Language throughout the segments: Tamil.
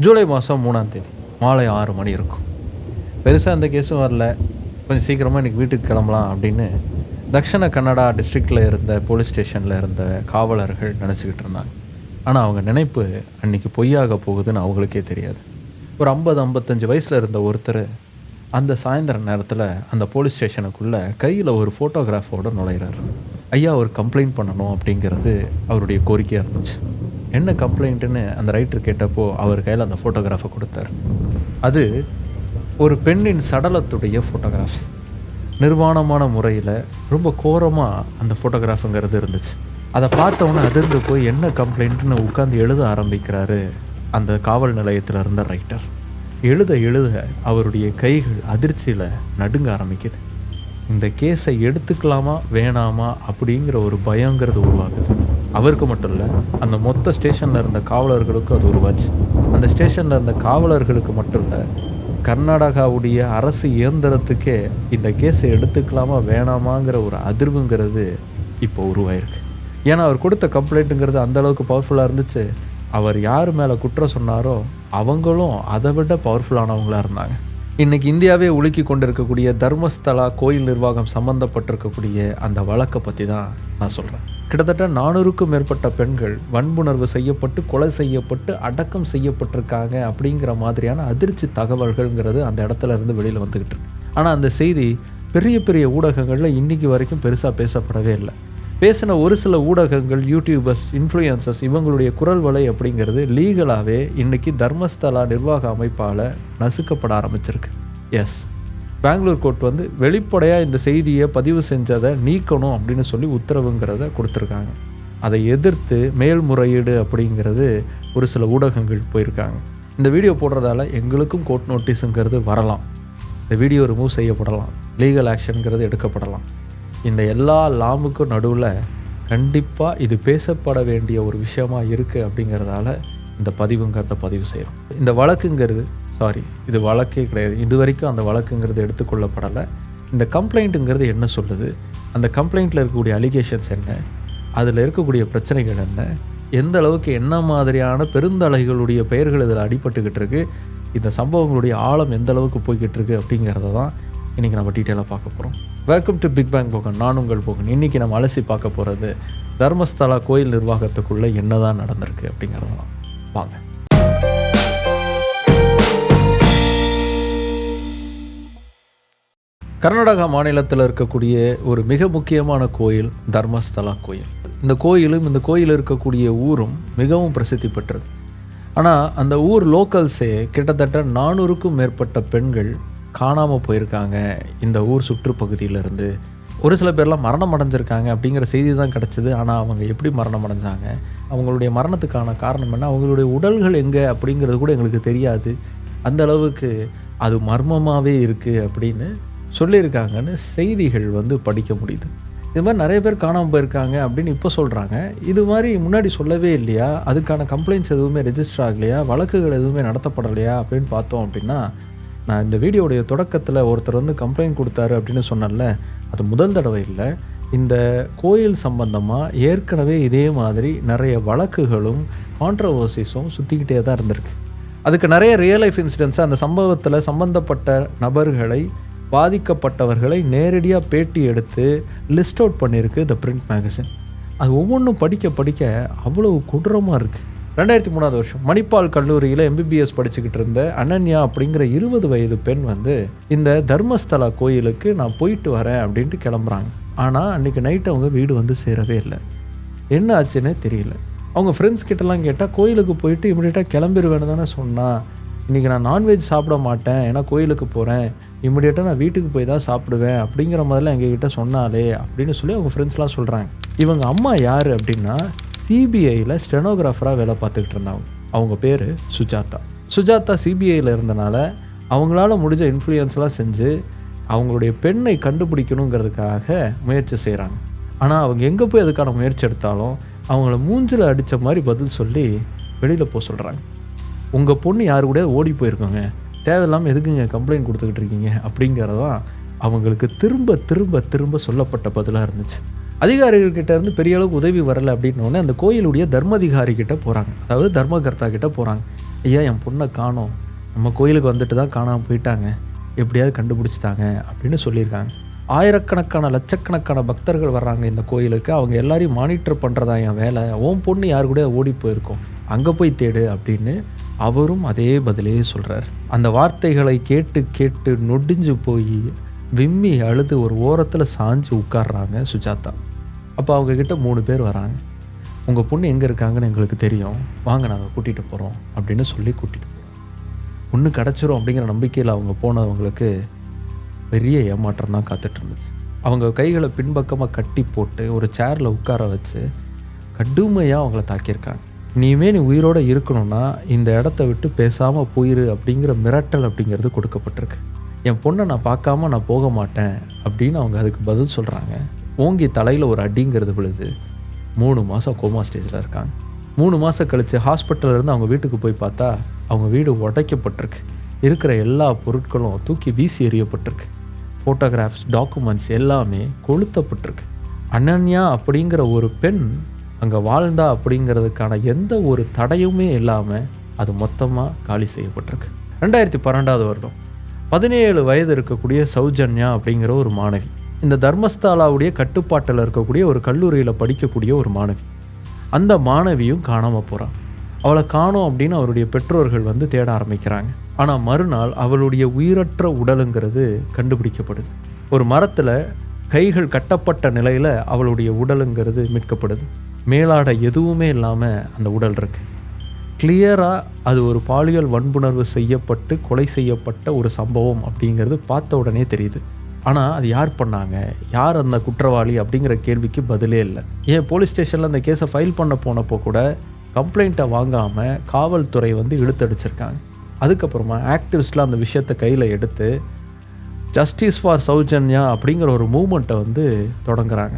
ஜூலை மாதம் 3ஆம் தேதி மாலை 6 மணி இருக்கும். பெருசாக அந்த கேஸும் வரல, கொஞ்சம் சீக்கிரமாக இன்றைக்கி வீட்டுக்கு கிளம்பலாம் அப்படின்னு தக்ஷண கன்னடா டிஸ்ட்ரிக்டில் இருந்த போலீஸ் ஸ்டேஷனில் இருந்த காவலர்கள் நினச்சிக்கிட்டு இருந்தாங்க. ஆனால் அவங்க நினைப்பு அன்றைக்கி பொய்யாக போகுதுன்னு அவங்களுக்கே தெரியாது. ஒரு 50-55 வயசில் இருந்த ஒருத்தர் அந்த சாயந்தர நேரத்தில் அந்த போலீஸ் ஸ்டேஷனுக்குள்ளே கையில் ஒரு ஃபோட்டோகிராஃபோடு நுழையிறாரு. ஐயா ஒரு கம்ப்ளைண்ட் பண்ணணும் அப்படிங்கிறது அவருடைய கோரிக்கையாக இருந்துச்சு. என்ன கம்ப்ளைண்ட்டுன்னு அந்த ரைட்டர் கேட்டப்போ அவர் கையில் அந்த ஃபோட்டோகிராஃபை கொடுத்தார். அது ஒரு பெண்ணின் சடலத்துடைய ஃபோட்டோகிராஃப்ஸ். நிர்வாணமான முறையில் ரொம்ப கோரமாக அந்த ஃபோட்டோகிராஃபுங்கிறது இருந்துச்சு. அதை பார்த்தவொன்னே அதிர்ந்து போய் என்ன கம்ப்ளைண்ட்டுன்னு உட்காந்து எழுத ஆரம்பிக்கிறாரு அந்த காவல் நிலையத்தில் இருந்த ரைட்டர். எழுத அவருடைய கைகள் அதிர்ச்சியில் நடுங்க ஆரம்பிக்குது. இந்த கேஸை எடுத்துக்கலாமா வேணாமா அப்படிங்கிற ஒரு பயங்கிறது உருவாகுது. அவருக்கு மட்டும் இல்லை, அந்த மொத்த ஸ்டேஷனில் இருந்த காவலர்களுக்கும் அது உருவாச்சு. அந்த ஸ்டேஷனில் இருந்த காவலர்களுக்கு மட்டும் இல்லை, கர்நாடகாவுடைய அரசு இயந்திரத்துக்கே இந்த கேஸை எடுத்துக்கலாமா வேணாமாங்கிற ஒரு அதிர்வுங்கிறது இப்போ உருவாயிருக்கு. ஏன்னா அவர் கொடுத்த கம்ப்ளைண்ட்டுங்கிறது அந்தளவுக்கு பவர்ஃபுல்லாக இருந்துச்சு. அவர் யார் மேலே குற்றம் சொன்னாரோ அவங்களும் அதை விட பவர்ஃபுல்லானவங்களாக இருந்தாங்க. இன்றைக்கி இந்தியாவே உலுக்கி கொண்டிருக்கக்கூடிய தர்மஸ்தலா கோயில் நிர்வாகம் சம்மந்தப்பட்டிருக்கக்கூடிய அந்த வழக்கை பற்றி தான் நான் சொல்கிறேன். கிட்டத்தட்ட 400க்கும் மேற்பட்ட பெண்கள் வன்புணர்வு செய்யப்பட்டு கொலை செய்யப்பட்டு அடக்கம் செய்யப்பட்டிருக்காங்க அப்படிங்கிற மாதிரியான அதிர்ச்சி தகவல்கள்ங்கிறது அந்த இடத்துல இருந்து வெளியில் வந்துக்கிட்டு இருக்கு. ஆனால் அந்த செய்தி பெரிய பெரிய ஊடகங்களில் இன்றைக்கி வரைக்கும் பெருசாக பேசப்படவே இல்லை. பேசின ஒரு சில ஊடகங்கள், யூடியூபர்ஸ், இன்ஃப்ளூயன்சர்ஸ் இவங்களுடைய குரல் வலை அப்படிங்கிறது லீகலாகவே இன்றைக்கி தர்மஸ்தலா நிர்வாக அமைப்பால் நசுக்கப்பட ஆரம்பிச்சிருக்கு. எஸ், பெங்களூர் கோர்ட் வெளிப்படையாக இந்த செய்தியை பதிவு செஞ்சதை நீக்கணும் அப்படின்னு சொல்லி உத்தரவுங்கிறத கொடுத்துருக்காங்க. அதை எதிர்த்து மேல்முறையீடு அப்படிங்கிறது ஒரு சில ஊடகங்கள் போயிருக்காங்க. இந்த வீடியோ போடுறதால எங்களுக்கும் கோர்ட் நோட்டீஸுங்கிறது வரலாம், இந்த வீடியோ ரிமூவ் செய்யப்படலாம், லீகல் ஆக்ஷனுங்கிறது எடுக்கப்படலாம். இந்த எல்லா லாமுக்கும் நடுவில் கண்டிப்பாக இது பேசப்பட வேண்டிய ஒரு விஷயமா இருக்குது அப்படிங்கிறதால இந்த பதிவுங்கிறத பதிவு செய்கிறோம். இந்த வழக்குங்கிறது இது வழக்கே கிடையாது. இது வரைக்கும் அந்த வழக்குங்கிறது எடுத்துக்கொள்ளப்படலை. இந்த கம்ப்ளைண்ட்டுங்கிறது என்ன சொல்லுது, அந்த கம்ப்ளைண்ட்டில் இருக்கக்கூடிய அலிகேஷன்ஸ் என்ன, அதில் இருக்கக்கூடிய பிரச்சனைகள் என்ன, எந்த அளவுக்கு என்ன மாதிரியான பெருந்தலைகளுடைய பெயர்கள் இதில் அடிபட்டுக்கிட்டு இருக்குது, இந்த சம்பவங்களுடைய ஆழம் எந்த அளவுக்கு போய்கிட்டு இருக்குது அப்படிங்கிறத தான் இன்றைக்கி நம்ம டீட்டெயிலாக பார்க்க போகிறோம். Welcome to big bang Bogan. நான் உங்கள் போகன். இன்றைக்கி நம்ம அலசி பார்க்க போகிறது தர்மஸ்தலா கோயில் நிர்வாகத்துக்குள்ளே என்ன தான் நடந்திருக்கு அப்படிங்கிறது தான். வாங்க. கர்நாடகா மாநிலத்தில் இருக்கக்கூடிய ஒரு மிக முக்கியமான கோயில் தர்மஸ்தலா கோயில். இந்த கோயிலும் இந்த கோயில் இருக்கக்கூடிய ஊரும் மிகவும் பிரசித்தி பெற்றது. ஆனால் அந்த ஊர் லோக்கல்ஸே கிட்டத்தட்ட 400க்கும் மேற்பட்ட பெண்கள் காணாமல் போயிருக்காங்க. இந்த ஊர் சுற்றுப்பகுதியிலேருந்து ஒரு சில பேர்லாம் மரணம் அடைஞ்சிருக்காங்க அப்படிங்கிற செய்தி தான் கிடச்சிது. ஆனால் அவங்க எப்படி மரணம் அடைஞ்சாங்க, அவங்களுடைய மரணத்துக்கான காரணம் என்ன, அவங்களுடைய உடல்கள் எங்கே அப்படிங்கிறது கூட எங்களுக்கு தெரியாது. அந்த அளவுக்கு அது மர்மமாகவே இருக்குது அப்படின்னு சொல்லியிருக்காங்கன்னு செய்திகள் படிக்க முடியுது. இது மாதிரி நிறைய பேர் காணாமல் போயிருக்காங்க அப்படின்னு இப்போ சொல்கிறாங்க. இது மாதிரி முன்னாடி சொல்லவே இல்லையா, அதுக்கான கம்ப்ளைண்ட்ஸ் எதுவுமே ரெஜிஸ்டர் ஆகலையா, வழக்குகள் எதுவுமே நடத்தப்படலையா அப்படின்னு பார்த்தோம் அப்படின்னா, நான் இந்த வீடியோடைய தொடக்கத்தில் ஒருத்தர் கம்ப்ளைண்ட் கொடுத்தாரு அப்படின்னு சொன்னல, அது முதல் தடவை இல்லை. இந்த கோயில் சம்பந்தமாக ஏற்கனவே இதே மாதிரி நிறைய வழக்குகளும் கான்ட்ரவர்சிஸும் சுற்றிக்கிட்டே தான் இருந்திருக்கு. அதுக்கு நிறைய ரியல் லைஃப் இன்சிடென்ட்ஸ் அந்த சம்பவத்தில் சம்பந்தப்பட்ட நபர்களை, பாதிக்கப்பட்டவர்களை நேரடியாக பேட்டி எடுத்து லிஸ்ட் அவுட் பண்ணியிருக்கு த பிரிண்ட் மேகசின். அது ஒவ்வொன்றும் படிக்க அவ்வளவு கொடூரமாக இருக்குது. 2003ஆவது வருஷம் மணிப்பால் கல்லூரியில் MBBS படிச்சுக்கிட்டு இருந்த அனன்யா அப்படிங்கிற 20 வயது பெண் இந்த தர்மஸ்தலா கோயிலுக்கு நான் போயிட்டு வரேன் அப்படின்ட்டு கிளம்புறாங்க. ஆனால் அன்றைக்கி நைட்டு அவங்க வீடு சேரவே இல்லை. என்ன ஆச்சுன்னே தெரியல. அவங்க ஃப்ரெண்ட்ஸ் கிட்டலாம் கேட்டால் கோயிலுக்கு போயிட்டு இமிடியேட்டாக கிளம்பிடுவேன்னு தானே சொன்னான். இன்றைக்கி நான் நான்வெஜ் சாப்பிட மாட்டேன், ஏன்னா கோயிலுக்கு போகிறேன், இமிடியேட்டாக நான் வீட்டுக்கு போய் தான் சாப்பிடுவேன் அப்படிங்கிற மாதிரிலாம் எங்ககிட்ட சொன்னாலே அப்படின்னு சொல்லி அவங்க ஃப்ரெண்ட்ஸ்லாம் சொல்கிறாங்க. இவங்க அம்மா யார் அப்படின்னா CBIயில் ஸ்டெனோகிராஃபராக வேலை பார்த்துக்கிட்டு இருந்தாங்க. அவங்க பேர் சுஜாதா CBIயில் இருந்தனால அவங்களால முடிஞ்ச இன்ஃப்ளூயன்ஸ்லாம் செஞ்சு அவங்களுடைய பெண்ணை கண்டுபிடிக்கணுங்கிறதுக்காக முயற்சி செய்கிறாங்க. ஆனால் அவங்க எங்கே போய் அதுக்கான முயற்சி எடுத்தாலும் அவங்கள மூஞ்சில் அடித்த மாதிரி பதில் சொல்லி வெளியில் போக சொல்கிறாங்க. உங்கள் பொண்ணு யாரு கூட ஓடி போயிருக்கோங்க, தேவையில்லாமல் எதுக்குங்க கம்ப்ளைண்ட் கொடுத்துக்கிட்டு இருக்கீங்க அப்படிங்கிறதான் அவங்களுக்கு திரும்ப திரும்ப திரும்ப சொல்லப்பட்ட பதிலாக இருந்துச்சு. அதிகாரிகள்கிட்ட இருந்து பெரிய அளவுக்கு உதவி வரலை அப்படின்னோடனே அந்த கோயிலுடைய தர்மதிகாரி கிட்ட போகிறாங்க, அதாவது தர்மகர்த்தா கிட்ட போகிறாங்க. ஐயா என் பொண்ணை காணோம், நம்ம கோயிலுக்கு வந்துட்டு தான் காணாமல் போயிட்டாங்க, எப்படியாவது கண்டுபிடிச்சிட்டாங்க அப்படின்னு சொல்லியிருக்காங்க. ஆயிரக்கணக்கான லட்சக்கணக்கான பக்தர்கள் வர்றாங்க இந்த கோயிலுக்கு. அவங்க எல்லாரையும் மானிட்டர் பண்ணுறதா என் வேலை. உன் பொண்ணு யார் கூட ஓடி போயிருக்கோம், அங்கே போய் தேடு அப்படின்னு அவரும் அதே பதிலே சொல்கிறார். அந்த வார்த்தைகளை கேட்டு கேட்டு நொடிஞ்சு போய் விம்மி அழுது ஒரு ஓரத்தில் சாஞ்சு உட்கார்றாங்க சுஜாதா. அப்போ அவங்கக்கிட்ட 3 பேர் வராங்க. உங்கள் பொண்ணு எங்கே இருக்காங்கன்னு எங்களுக்கு தெரியும், வாங்க நாங்கள் கூட்டிகிட்டு போகிறோம் அப்படின்னு சொல்லி கூட்டிகிட்டு போகிறோம். பொண்ணு கிடச்சிரும் அப்படிங்கிற நம்பிக்கையில் அவங்க போனவங்களுக்கு பெரிய ஏமாற்றம் தான் காத்துட்டு இருந்துச்சு. அவங்க கைகளை பின்பக்கமாக கட்டி போட்டு ஒரு சேரில் உட்கார வச்சு கடுமையாக அவங்கள தாக்கியிருக்காங்க. இனிமே நீ உயிரோடு இருக்கணும்னா இந்த இடத்த விட்டு பேசாமல் போயிரு அப்படிங்கிற மிரட்டல் அப்படிங்கிறது கொடுக்கப்பட்டிருக்கு. என் பொண்ணை நான் பார்க்காம நான் போக மாட்டேன் அப்படின்னு அவங்க அதுக்கு பதில் சொல்கிறாங்க. ஓங்கி தலையில் ஒரு அடிங்கிறது விழுது. 3 மாதம் கோமா ஸ்டேஜில் இருக்காங்க. 3 மாதம் கழித்து ஹாஸ்பிட்டல்லேருந்து அவங்க வீட்டுக்கு போய் பார்த்தா அவங்க வீடு உடைக்கப்பட்டிருக்கு. இருக்கிற எல்லா பொருட்களும் தூக்கி வீசி எறியப்பட்டிருக்கு. ஃபோட்டோகிராஃப்ஸ், டாக்குமெண்ட்ஸ் எல்லாமே கொளுத்தப்பட்டிருக்கு. அனன்யா அப்படிங்கிற ஒரு பெண் அங்கே வாழ்ந்தா அப்படிங்கிறதுக்கான எந்த ஒரு தடையுமே இல்லாமல் அது மொத்தமாக காலி செய்யப்பட்டிருக்கு. 2012 வருடம் 17 வயது இருக்கக்கூடிய சௌஜன்யா அப்படிங்கிற ஒரு மாணவி, இந்த தர்மஸ்தாலாவுடைய கட்டுப்பாட்டில் இருக்கக்கூடிய ஒரு கல்லூரியில் படிக்கக்கூடிய ஒரு மாணவி. அந்த மாணவியும் காணாமல் போகிறான். அவளை காணோம் அப்படின்னு அவருடைய பெற்றோர்கள் வந்து தேட ஆரம்பிக்கிறாங்க. ஆனால் மறுநாள் அவளுடைய உயிரற்ற உடலுங்கிறது கண்டுபிடிக்கப்படுது. ஒரு மரத்தில் கைகள் கட்டப்பட்ட நிலையில் அவளுடைய உடலுங்கிறது மீட்கப்படுது. மேலாடை எதுவுமே இல்லாமல் அந்த உடல் இருக்குது. கிளியராக அது ஒரு பாலியல் வன்புணர்வு செய்யப்பட்டு கொலை செய்யப்பட்ட ஒரு சம்பவம் அப்படிங்கிறது பார்த்த உடனே தெரியுது. ஆனால் அது யார் பண்ணாங்க, யார் அந்த குற்றவாளி அப்படிங்கிற கேள்விக்கு பதிலே இல்லை. ஏன் போலீஸ் ஸ்டேஷனில் அந்த கேஸை ஃபைல் பண்ண போனப்போ கூட கம்ப்ளைண்ட்டை வாங்காமல் காவல்துறை வந்து இழுத்தடிச்சிருக்காங்க. அதுக்கப்புறமா ஆக்டிவிஸ்ட்லாம் அந்த விஷயத்தை கையில் எடுத்து ஜஸ்டிஸ் ஃபார் சௌஜன்யா அப்படிங்கிற ஒரு மூமெண்ட்டை வந்து தொடங்குறாங்க.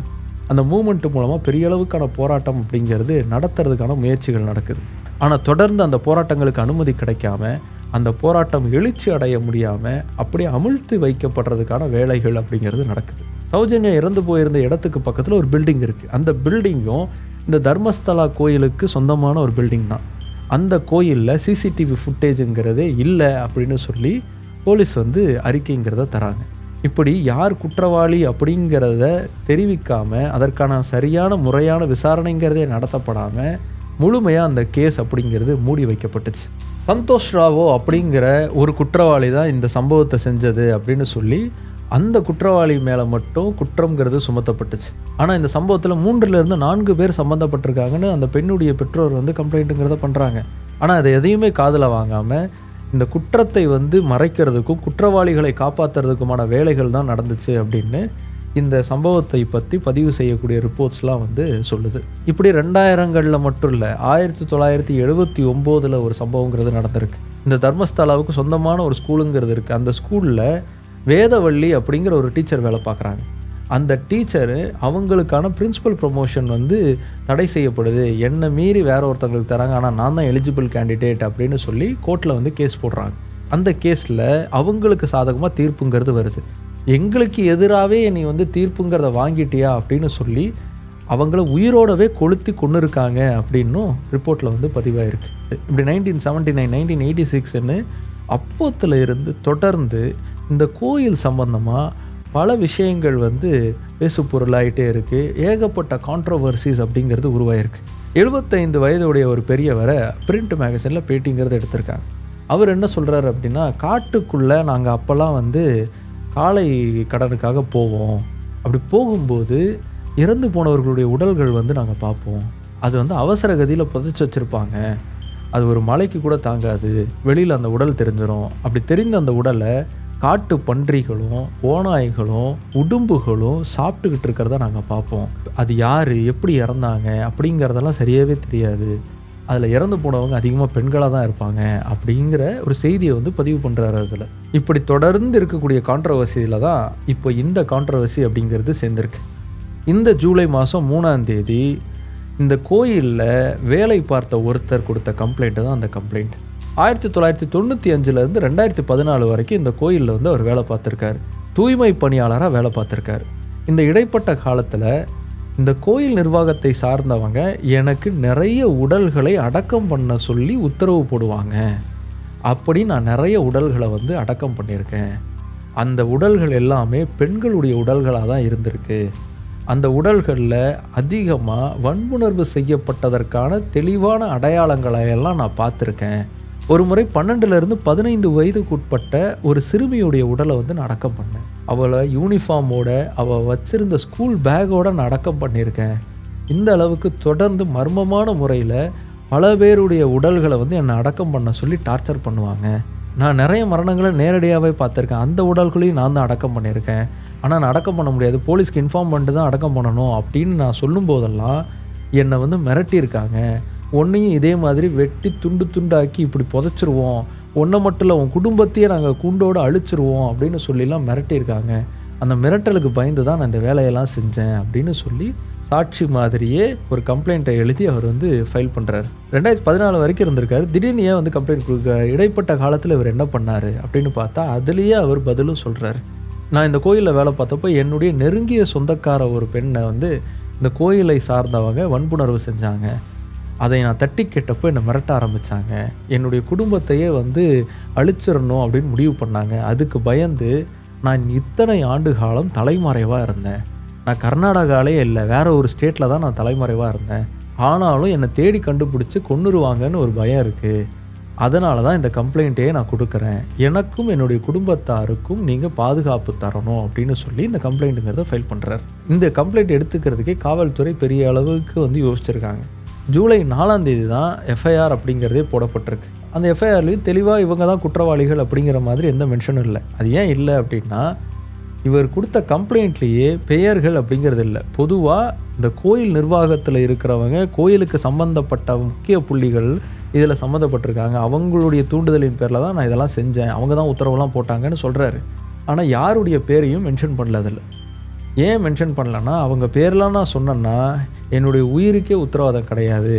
அந்த மூமெண்ட்டு மூலமாக பெரிய அளவுக்கான போராட்டம் அப்படிங்கிறது நடத்துறதுக்கான முயற்சிகள் நடக்குது. ஆனால் தொடர்ந்து அந்த போராட்டங்களுக்கு அனுமதி கிடைக்காம, அந்த போராட்டம் எழுச்சி அடைய முடியாமல் அப்படியே அமிழ்த்தி வைக்கப்படுறதுக்கான வேலைகள் அப்படிங்கிறது நடக்குது. சௌஜன்யா இறந்து போயிருந்த இடத்துக்கு பக்கத்தில் ஒரு பில்டிங் இருக்குது. அந்த பில்டிங்கும் இந்த தர்மஸ்தலா கோயிலுக்கு சொந்தமான ஒரு பில்டிங் தான். அந்த கோயிலில் சிசிடிவி ஃபுட்டேஜுங்கிறதே இல்லை அப்படின்னு சொல்லி போலீஸ் வந்து அறிக்கைங்கிறத தராங்க. இப்படி யார் குற்றவாளி அப்படிங்கிறத தெரிவிக்காமல், அதற்கான சரியான முறையான விசாரணைங்கிறதே நடத்தப்படாமல் முழுமையாக அந்த கேஸ் அப்படிங்கிறது மூடி வைக்கப்பட்டுச்சு. சந்தோஷ் ராவோ அப்படிங்கிற ஒரு குற்றவாளி தான் இந்த சம்பவத்தை செஞ்சது அப்படின்னு சொல்லி அந்த குற்றவாளி மேலே மட்டும் குற்றங்கிறது சுமத்தப்பட்டுச்சு. ஆனால் இந்த சம்பவத்தில் 3லிருந்து 4 பேர் சம்மந்தப்பட்டிருக்காங்கன்னு அந்த பெண்ணுடைய பெற்றோர் வந்து கம்ப்ளைண்ட்டுங்கிறத பண்ணுறாங்க. ஆனால் அதை எதையுமே காதில் வாங்காமல் இந்த குற்றத்தை வந்து மறைக்கிறதுக்கும் குற்றவாளிகளை காப்பாற்றுறதுக்குமான வேலைகள் தான் நடந்துச்சு அப்படின்னு இந்த சம்பவத்தை பற்றி பதிவு செய்யக்கூடிய ரிப்போர்ட்ஸ்லாம் வந்து சொல்லுது. இப்படி 2000களில் மட்டும் இல்லை, 1979 ஒரு சம்பவங்கிறது நடந்திருக்கு. இந்த தர்மஸ்தலாவுக்கு சொந்தமான ஒரு ஸ்கூலுங்கிறது இருக்குது. அந்த ஸ்கூலில் வேதவள்ளி அப்படிங்கிற ஒரு டீச்சர் வேலை பார்க்குறாங்க. அந்த டீச்சரு அவங்களுக்கான பிரின்சிபல் ப்ரொமோஷன் வந்து தடை செய்யப்படுது, என்னை மீறி வேற ஒருத்தவங்களுக்கு தராங்க, ஆனால் நான் தான் எலிஜிபிள் கேண்டிடேட் அப்படின்னு சொல்லி கோர்ட்டில் வந்து கேஸ் போடுறாங்க. அந்த கேஸில் அவங்களுக்கு சாதகமாக தீர்ப்புங்கிறது வருது. எங்களுக்கு எதிராகவே நீ வந்து தீர்ப்புங்கிறத வாங்கிட்டியா அப்படின்னு சொல்லி அவங்கள உயிரோடவே கொளுத்தி கொண்டு இருக்காங்க அப்படின்னும் ரிப்போர்ட்டில் வந்து பதிவாயிருக்கு. இப்படி 1979, 1986ன்னு அப்போத்தில் இருந்து தொடர்ந்து இந்த கோயில் சம்பந்தமாக பல விஷயங்கள் வந்து பேசு பொருளாகிட்டே இருக்குது. ஏகப்பட்ட கான்ட்ரோவர்சிஸ் அப்படிங்கிறது உருவாயிருக்கு. 75 வயதுடைய ஒரு பெரியவரை பிரிண்ட் மேகசினில் பேட்டிங்கிறது எடுத்திருக்காங்க. அவர் என்ன சொல்கிறார் அப்படின்னா, காட்டுக்குள்ளே நாங்கள் அப்போல்லாம் வந்து காளை கடனுக்காக போவோம். அப்படி போகும்போது இறந்து போனவர்களுடைய உடல்கள் வந்து நாங்கள் பார்ப்போம். அது வந்து அவசர கதியில் புதைச்சி வச்சுருப்பாங்க. அது ஒரு மலைக்கு கூட தாங்காது, வெளியில் அந்த உடல் தெரிஞ்சிடும். அப்படி தெரிந்த அந்த உடலை காட்டு பன்றிகளும் ஓநாய்களும் உடும்புகளும் சாப்பிட்டுக்கிட்டு இருக்கிறத நாங்கள் பார்ப்போம். அது யார், எப்படி இறந்தாங்க அப்படிங்கிறதெல்லாம் சரியாகவே தெரியாது. அதில் இறந்து போனவங்க அதிகமாக பெண்களாக தான் இருப்பாங்க அப்படிங்கிற ஒரு செய்தியை வந்து பதிவு பண்ணுறாரு. அதில் இப்படி தொடர்ந்து இருக்கக்கூடிய கான்ட்ரவர்சியில் தான் இப்போ இந்த கான்ட்ரவர்சி அப்படிங்கிறது சேர்ந்துருக்கு. இந்த ஜூலை மாதம் 3ஆம் தேதி இந்த கோயிலில் வேலை பார்த்த ஒருத்தர் கொடுத்த கம்ப்ளைண்ட்டு தான் அந்த கம்ப்ளைண்ட். 1995லேருந்து 2014 வரைக்கும் இந்த கோயிலில் வந்து அவர் வேலை பார்த்துருக்காரு. தூய்மை பணியாளராக வேலை பார்த்துருக்காரு. இந்த இடைப்பட்ட காலத்தில் இந்த கோயில் நிர்வாகத்தை சார்ந்தவங்க எனக்கு நிறைய உடல்களை அடக்கம் பண்ண சொல்லி உத்தரவு போடுவாங்க. அப்படி நான் நிறைய உடல்களை வந்து அடக்கம் பண்ணியிருக்கேன். அந்த உடல்கள் எல்லாமே பெண்களுடைய உடல்களாக தான் இருந்திருக்கு. அந்த உடல்களில் அதிகமாக வன்புணர்வு செய்யப்பட்டதற்கான தெளிவான அடையாளங்களை எல்லாம் நான் பார்த்துருக்கேன். ஒரு முறை 12லேருந்து 15 வயதுக்கு உட்பட்ட ஒரு சிறுமியுடைய உடலை வந்து நான் அடக்கம் பண்ணேன். அவளை யூனிஃபார்மோட, அவள் வச்சிருந்த ஸ்கூல் பேக்கோட நான் அடக்கம் பண்ணியிருக்கேன். இந்த அளவுக்கு தொடர்ந்து மர்மமான முறையில் பல பேருடைய உடல்களை வந்து என்னை அடக்கம் பண்ண சொல்லி டார்ச்சர் பண்ணுவாங்க. நான் நிறைய மரணங்களை நேரடியாகவே பார்த்துருக்கேன். அந்த உடல்களையும் நான் தான் அடக்கம் பண்ணியிருக்கேன். ஆனால் நான் அடக்கம் பண்ண முடியாது, போலீஸ்க்கு இன்ஃபார்ம் பண்ணிட்டு தான் அடக்கம் பண்ணணும் அப்படின்னு நான் சொல்லும் போதெல்லாம் என்னை வந்து மிரட்டியிருக்காங்க. ஒன்றையும் இதே மாதிரி வெட்டி துண்டு துண்டாக்கி இப்படி புதைச்சிருவோம், ஒன்றை மட்டும் இல்லை உன் குடும்பத்தையே நாங்கள் கூண்டோடு அழிச்சிருவோம் அப்படின்னு சொல்லிலாம் மிரட்டியிருக்காங்க. அந்த மிரட்டலுக்கு பயந்து தான் நான் இந்த வேலையெல்லாம் செஞ்சேன் அப்படின்னு சொல்லி சாட்சி மாதிரியே ஒரு கம்ப்ளைண்ட்டை எழுதி அவர் வந்து ஃபைல் பண்ணுறாரு. 2014 வரைக்கும் இருந்திருக்காரு. திடீர்னு ஏன் வந்து கம்ப்ளைண்ட் கொடுக்குறாரு? இடைப்பட்ட காலத்தில் இவர் என்ன பண்ணார் அப்படின்னு பார்த்தா அதுலேயே அவர் பதிலும் சொல்கிறாரு. நான் இந்த கோயிலில் வேலை பார்த்தப்போ என்னுடைய நெருங்கிய சொந்தக்கார ஒரு பெண்ணை வந்து இந்த கோயிலை சார்ந்தவங்க வன்புணர்வு செஞ்சாங்க. அதை நான் தட்டி கேட்டப்போ என்னை மிரட்ட ஆரம்பித்தாங்க. என்னுடைய குடும்பத்தையே வந்து அழிச்சிடணும் அப்படின்னு முடிவு பண்ணாங்க. அதுக்கு பயந்து நான் இத்தனை ஆண்டு காலம் தலைமறைவாக இருந்தேன். நான் கர்நாடகாலே இல்லை, வேறு ஒரு ஸ்டேட்டில் தான் நான் தலைமறைவாக இருந்தேன். ஆனாலும் என்னை தேடி கண்டுபிடிச்சி கொன்னுருவாங்கன்னு ஒரு பயம் இருக்குது. அதனால தான் இந்த கம்ப்ளைண்ட்டையே நான் கொடுக்குறேன். எனக்கும் என்னுடைய குடும்பத்தாருக்கும் நீங்கள் பாதுகாப்பு தரணும் அப்படின்னு சொல்லி இந்த கம்ப்ளைண்ட்டுங்கிறத ஃபைல் பண்ணுறாரு. இந்த கம்ப்ளைண்ட் எடுத்துக்கிறதுக்கே காவல்துறை பெரிய அளவுக்கு வந்து யோசிச்சிருக்காங்க. ஜூலை 4ஆம் தேதி தான் எஃப்ஐஆர் அப்படிங்கிறதே போடப்பட்டிருக்கு. அந்த எஃப்ஐஆர்லேயும் தெளிவாக இவங்க தான் குற்றவாளிகள் அப்படிங்கிற மாதிரி எந்த மென்ஷனும் இல்லை. அது ஏன் இல்லை அப்படின்னா, இவர் கொடுத்த கம்ப்ளைண்ட்லேயே பெயர்கள் அப்படிங்கிறது இல்லை. பொதுவாக இந்த கோயில் நிர்வாகத்தில் இருக்கிறவங்க, கோயிலுக்கு சம்மந்தப்பட்ட முக்கிய புள்ளிகள் இதில் சம்மந்தப்பட்டிருக்காங்க. அவங்களுடைய தூண்டுதலின் பேரில் தான் நான் இதெல்லாம் செஞ்சேன், அவங்க தான் உத்தரவுலாம் போட்டாங்கன்னு சொல்கிறாரு. ஆனால் யாருடைய பேரையும் மென்ஷன் பண்ணல அதில். ஏன் மென்ஷன் பண்ணலன்னா, அவங்க பேர்லாம் நான் சொன்னேன்னா என்னுடைய உயிருக்கே உத்தரவாதம் கிடையாது,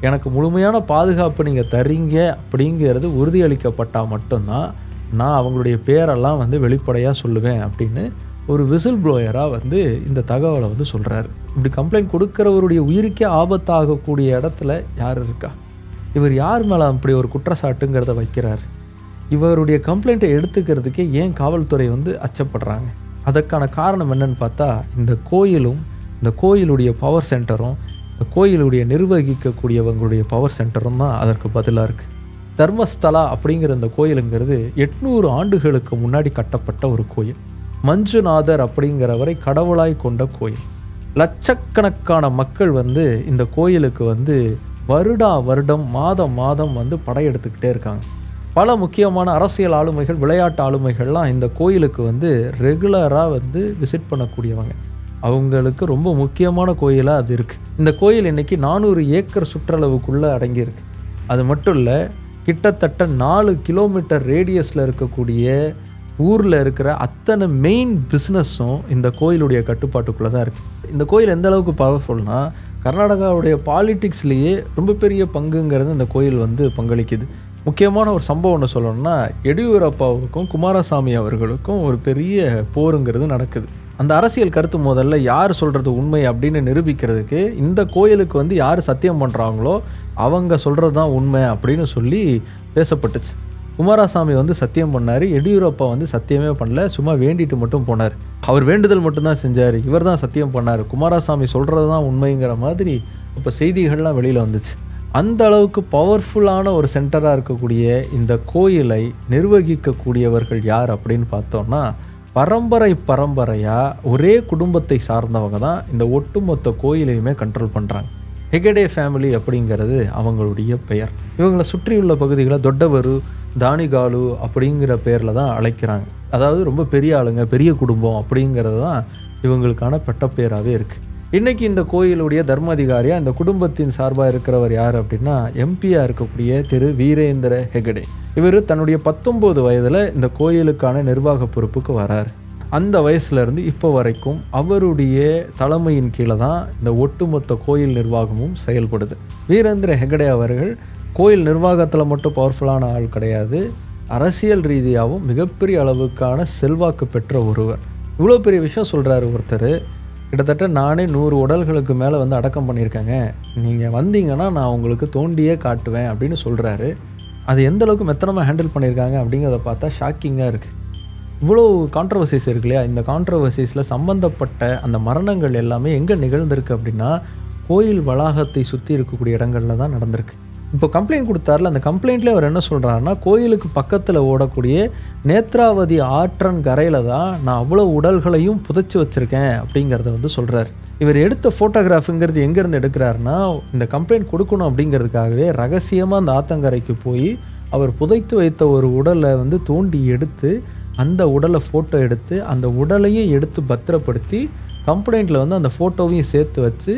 எனக்கு முழுமையான பாதுகாப்பு நீங்கள் தரீங்க அப்படிங்கிறது உறுதியளிக்கப்பட்டால் மட்டும்தான் நான் அவங்களுடைய பேரெல்லாம் வந்து வெளிப்படையாக சொல்லுவேன் அப்படின்னு ஒரு விசில் ப்ளோயராக வந்து இந்த தகவலை வந்து சொல்கிறாரு. இப்படி கம்ப்ளைண்ட் கொடுக்குறவருடைய உயிருக்கே ஆபத்தாகக்கூடிய இடத்துல யார் இருக்கா? இவர் யார் மேலே அப்படி ஒரு குற்றச்சாட்டுங்கிறத வைக்கிறார்? இவருடைய கம்ப்ளைண்ட்டை எடுத்துக்கிறதுக்கே ஏன் காவல்துறை வந்து அச்சப்படுறாங்க? அதற்கான காரணம் என்னன்னு பார்த்தா, இந்த கோயிலும் இந்த கோயிலுடைய பவர் சென்டரும் இந்த கோயிலுடைய நிர்வகிக்கக்கூடியவங்களுடைய பவர் சென்டரும் தான் அதற்கு பதிலாக இருக்குது. தர்மஸ்தலா அப்படிங்கிற இந்த கோயிலுங்கிறது 800 ஆண்டுகளுக்கு முன்னாடி கட்டப்பட்ட ஒரு கோயில். மஞ்சுநாதர் அப்படிங்கிறவரை கடவுளாய் கொண்ட கோயில். லட்சக்கணக்கான மக்கள் வந்து இந்த கோயிலுக்கு வந்து வருடம் மாதம் வந்து படையெடுத்துக்கிட்டே இருக்காங்க. பல முக்கியமான அரசியல் ஆளுமைகள், விளையாட்டு ஆளுமைகள்லாம் இந்த கோயிலுக்கு வந்து ரெகுலராக வந்து விசிட் பண்ணக்கூடியவங்க. அவங்களுக்கு ரொம்ப முக்கியமான கோயிலாக அது இருக்குது. இந்த கோயில் இன்றைக்கி 400 ஏக்கர் சுற்றளவுக்குள்ளே அடங்கியிருக்கு. அது மட்டும் இல்லை, கிட்டத்தட்ட 4 கிலோமீட்டர் ரேடியஸில் இருக்கக்கூடிய ஊரில் இருக்கிற அத்தனை மெயின் பிஸ்னஸும் இந்த கோயிலுடைய கட்டுப்பாட்டுக்குள்ளே தான் இருக்குது. இந்த கோயில் எந்த அளவுக்கு பவர்ஃபுல்னால், கர்நாடகாவுடைய பாலிட்டிக்ஸ்லேயே ரொம்ப பெரிய பங்குங்கிறது இந்த கோயில் வந்து பங்களிக்குது. முக்கியமான ஒரு சம்பவம் ஒன்று சொல்லணும்னா, எடியூரப்பாவுக்கும் குமாரசாமி அவர்களுக்கும் ஒரு பெரிய போருங்கிறது நடக்குது. அந்த அரசியல் கருத்து முதல்ல யார் சொல்கிறது உண்மை அப்படின்னு நிரூபிக்கிறதுக்கு இந்த கோயிலுக்கு வந்து யார் சத்தியம் பண்ணுறாங்களோ அவங்க சொல்கிறது தான் உண்மை அப்படின்னு சொல்லி பேசப்பட்டுச்சு. குமாரசாமி வந்து சத்தியம் பண்ணார், எடியூரப்பா வந்து சத்தியமே பண்ணல, சும்மா வேண்டிட்டு மட்டும் போனார். அவர் வேண்டுதல் மட்டும்தான் செஞ்சார், இவர் தான் சத்தியம் பண்ணார், குமாரசாமி சொல்கிறது தான் உண்மைங்கிற மாதிரி இப்போ செய்திகள்லாம் வெளியில் வந்துச்சு. அந்த அளவுக்கு பவர்ஃபுல்லான ஒரு சென்டராக இருக்கக்கூடிய இந்த கோயிலை நிர்வகிக்கக்கூடியவர்கள் யார் அப்படின்னு பார்த்தோன்னா, பரம்பரையாக ஒரே குடும்பத்தை சார்ந்தவங்க தான் இந்த ஒட்டுமொத்த கோயிலையுமே கண்ட்ரோல் பண்ணுறாங்க. ஹெகடே ஃபேமிலி அப்படிங்கிறது அவங்களுடைய பெயர். இவங்களை சுற்றியுள்ள பகுதிகளை தொட்டவரு, தானிகாலு அப்படிங்கிற பேரில் தான் அழைக்கிறாங்க. அதாவது ரொம்ப பெரிய ஆளுங்க, பெரிய குடும்பம் அப்படிங்கிறது தான் இவங்களுக்கான பட்டப்பேராகவே இருக்குது. இன்றைக்கி இந்த கோயிலுடைய தர்மாதிகாரியாக இந்த குடும்பத்தின் சார்பாக இருக்கிறவர் யார் அப்படின்னா, எம்பியாக இருக்கக்கூடிய திரு வீரேந்திர ஹெகடே. இவர் தன்னுடைய 19 வயதில் இந்த கோயிலுக்கான நிர்வாக பொறுப்புக்கு வரார். அந்த வயசுலேருந்து இப்போ வரைக்கும் அவருடைய தலைமையின் கீழே தான் இந்த ஒட்டுமொத்த கோயில் நிர்வாகமும் செயல்படுது. வீரேந்திர ஹெகடே அவர்கள் கோயில் நிர்வாகத்தில் மட்டும் பவர்ஃபுல்லான ஆள் கிடையாது, அரசியல் ரீதியாகவும் மிகப்பெரிய அளவுக்கான செல்வாக்கு பெற்ற ஒருவர். இவ்வளோ பெரிய விஷயம் சொல்கிறாரு ஒருத்தர். கிட்டத்தட்ட நானே 100 உடல்களுக்கு மேலே வந்து அடக்கம் பண்ணியிருக்கேங்க, நீங்கள் வந்தீங்கன்னா நான் உங்களுக்கு தோண்டியே காட்டுவேன் அப்படின்னு சொல்கிறாரு. அது எந்த அளவுக்கு மெத்தனமாக ஹேண்டில் பண்ணியிருக்காங்க அப்படிங்கிறத பார்த்தா ஷாக்கிங்காக இருக்குது. இவ்வளோ கான்ட்ரவர்சிஸ் இருக்கு இல்லையா? இந்த கான்ட்ரவர்சிஸில் சம்மந்தப்பட்ட அந்த மரணங்கள் எல்லாமே எங்கே நிகழ்ந்திருக்கு அப்படின்னா, கோயில் வளாகத்தை சுற்றி இருக்கக்கூடிய இடங்களில் தான் நடந்திருக்கு. இப்போ கம்ப்ளைண்ட் கொடுத்தாரில், அந்த கம்ப்ளைண்ட்லேயே அவர் என்ன சொல்கிறாருன்னா, கோயிலுக்கு பக்கத்தில் ஓடக்கூடிய நேத்ராவதி ஆற்றங்கரையில் தான் நான் அவ்வளோ உடல்களையும் புதைச்சி வச்சுருக்கேன் அப்படிங்கிறத வந்து சொல்கிறார். இவர் எடுத்த ஃபோட்டோகிராஃபுங்கிறது எங்கேருந்து எடுக்கிறாருன்னா, இந்த கம்ப்ளைண்ட் கொடுக்கணும் அப்படிங்கிறதுக்காகவே ரகசியமாக அந்த ஆத்தங்கரைக்கு போய் அவர் புதைத்து வைத்த ஒரு உடலை வந்து தோண்டி எடுத்து, அந்த உடலை ஃபோட்டோ எடுத்து, அந்த உடலையும் எடுத்து பத்திரப்படுத்தி, கம்ப்ளைண்ட்டில் வந்து அந்த ஃபோட்டோவையும் சேர்த்து வச்சு,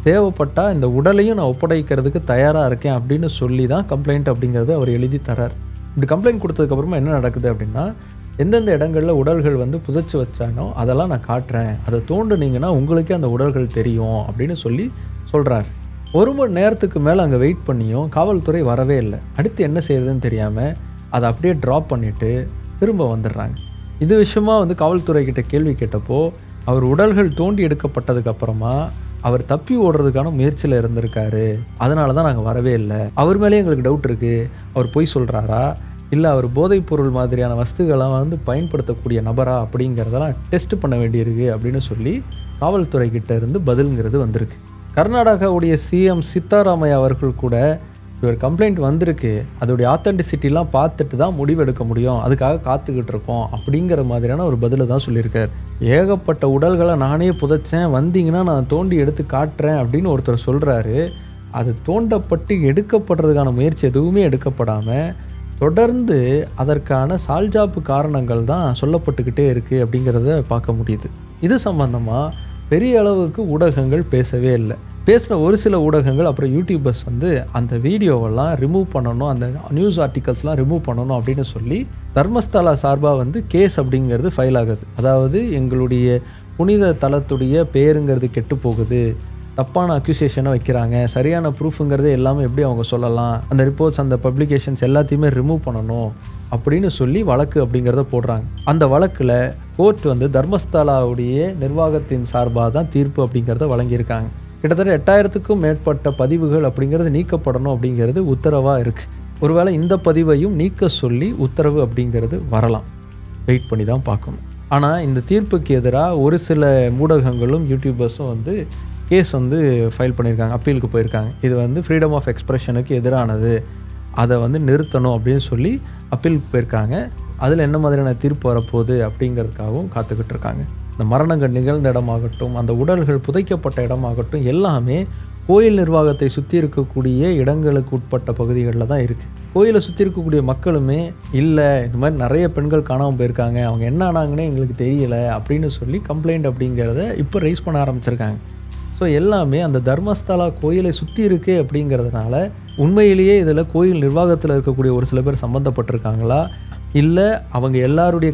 தேவைப்பட்டால் இந்த உடலையும் நான் ஒப்படைக்கிறதுக்கு தயாராக இருக்கேன் அப்படின்னு சொல்லி தான் கம்ப்ளைண்ட் அப்படிங்கிறது அவர் எழுதி தரார். இப்படி கம்ப்ளைண்ட் கொடுத்ததுக்கப்புறமா என்ன நடக்குது அப்படின்னா, எந்தெந்த இடங்களில் உடல்கள் வந்து புதைச்சி வச்சானோ அதெல்லாம் நான் காட்டுறேன், அதை தோண்டுனீங்கன்னா உங்களுக்கே அந்த உடல்கள் தெரியும் அப்படின்னு சொல்லி சொல்கிறார். 1 மணி நேரத்துக்கு மேலே அங்கே வெயிட் பண்ணியும் காவல்துறை வரவே இல்லை. அடுத்து என்ன செய்யறதுன்னு தெரியாமல் அதை அப்படியே ட்ராப் பண்ணிவிட்டு திரும்ப வந்துடுறாங்க. இது விஷயமா வந்து காவல்துறைக்கிட்ட கேள்வி கேட்டப்போ, அவர் உடல்கள் தோண்டி எடுக்கப்பட்டதுக்கப்புறமா அவர் தப்பி ஓடுறதுக்கான முயற்சியில் இருந்திருக்காரு, அதனால தான் நாங்கள் வரவே இல்லை. அவர் மேலேயே எங்களுக்கு டவுட் இருக்குது, அவர் பொய் சொல்கிறாரா இல்லை அவர் போதைப்பொருள் மாதிரியான வஸ்துக்கெல்லாம் வந்து பயன்படுத்தக்கூடிய நபரா அப்படிங்கிறதெல்லாம் டெஸ்ட் பண்ண வேண்டியிருக்கு அப்படின்னு சொல்லி காவல்துறைக்கிட்ட இருந்து பதிலுங்கிறது வந்திருக்கு. கர்நாடகாவுடைய சிஎம் சித்தாராமையா அவர்கள் கூட இவர் கம்ப்ளைண்ட் வந்திருக்கு, அதோடைய ஆத்தென்டிசிட்டிலாம் பார்த்துட்டு தான் முடிவெடுக்க முடியும், அதுக்காக காத்துக்கிட்டு இருக்கோம் அப்படிங்கிற மாதிரியான ஒரு பதிலை தான் சொல்லியிருக்கார். ஏகப்பட்ட உடல்களை நானே புதைச்சேன், வந்தீங்கன்னா நான் தோண்டி எடுத்து காட்டுறேன் அப்படின்னு ஒருத்தர் சொல்கிறாரு. அது தோண்டப்பட்டு எடுக்கப்படுறதுக்கான முயற்சி எதுவுமே எடுக்கப்படாமல் தொடர்ந்து அதற்கான சால்ஜாப்பு காரணங்கள் தான் சொல்லப்பட்டுக்கிட்டே இருக்குது அப்படிங்கிறத பார்க்க முடியுது. இது சம்பந்தமாக பெரிய அளவுக்கு ஊடகங்கள் பேசவே இல்லை. பேசின ஒரு சில ஊடகங்கள் அப்புறம் யூடியூபர்ஸ் வந்து அந்த வீடியோவெல்லாம் ரிமூவ் பண்ணணும், அந்த நியூஸ் ஆர்டிகல்ஸ்லாம் ரிமூவ் பண்ணணும் அப்படின்னு சொல்லி தர்மஸ்தலா சார்பாக வந்து கேஸ் அப்படிங்கிறது ஃபைல் ஆகுது. அதாவது எங்களுடைய புனித தலத்துடைய பேருங்கிறது கெட்டு போகுது, தப்பான அக்யூசேஷனை வைக்கிறாங்க, சரியான ப்ரூஃபுங்கிறது எல்லாமே எப்படி அவங்க சொல்லலாம், அந்த ரிப்போர்ட்ஸ் அந்த பப்ளிகேஷன்ஸ் எல்லாத்தையுமே ரிமூவ் பண்ணணும் அப்படின்னு சொல்லி வழக்கு அப்படிங்கிறத போடுறாங்க. அந்த வழக்கில் கோர்ட் வந்து தர்மஸ்தலாவுடைய நிர்வாகத்தின் சார்பாக தான் தீர்ப்பு அப்படிங்கிறத வழங்கியிருக்காங்க. கிட்டத்தட்ட 8000க்கும் மேற்பட்ட பதிவுகள் அப்படிங்கிறது நீக்கப்படணும் அப்படிங்கிறது உத்தரவாக இருக்குது. ஒருவேளை இந்த பதிவையும் நீக்க சொல்லி உத்தரவு அப்படிங்கிறது வரலாம், வெயிட் பண்ணி தான் பார்க்கணும். ஆனால் இந்த தீர்ப்புக்கு எதிராக ஒரு சில ஊடகங்களும் யூடியூபர்ஸும் வந்து கேஸ் வந்து ஃபைல் பண்ணியிருக்காங்க, அப்பீலுக்கு போயிருக்காங்க. இது வந்து ஃப்ரீடம் ஆஃப் எக்ஸ்பிரஷனுக்கு எதிரானது, அதை வந்து நிறுத்தணும் அப்படின்னு சொல்லி அப்பீலுக்கு போயிருக்காங்க. அதில் என்ன மாதிரியான தீர்ப்பு வரப்போகுது அப்படிங்கிறதுக்காகவும் காத்துக்கிட்டு இருக்காங்க. இந்த மரணங்கள் நிகழ்ந்த இடமாகட்டும், அந்த உடல்கள் புதைக்கப்பட்ட இடமாகட்டும், எல்லாமே கோயில் நிர்வாகத்தை சுற்றி இருக்கக்கூடிய இடங்களுக்கு உட்பட்ட பகுதிகளில் தான் இருக்குது. கோயிலை சுற்றி இருக்கக்கூடிய மக்களுமே இல்லை, இந்த மாதிரி நிறைய பெண்கள் காணாமல் போயிருக்காங்க, அவங்க என்ன ஆனாங்கன்னே எங்களுக்கு தெரியல அப்படின்னு சொல்லி கம்ப்ளைண்ட் அப்படிங்கிறத இப்போ ரைஸ் பண்ண ஆரம்பிச்சிருக்காங்க. ஸோ எல்லாமே அந்த தர்மஸ்தலா கோயிலை சுற்றி இருக்குது அப்படிங்கிறதுனால உண்மையிலேயே இதில் கோயில் நிர்வாகத்தில் இருக்கக்கூடிய ஒரு சில பேர் சம்மந்தப்பட்டிருக்காங்களா, இல்லை அவங்க எல்லாருடைய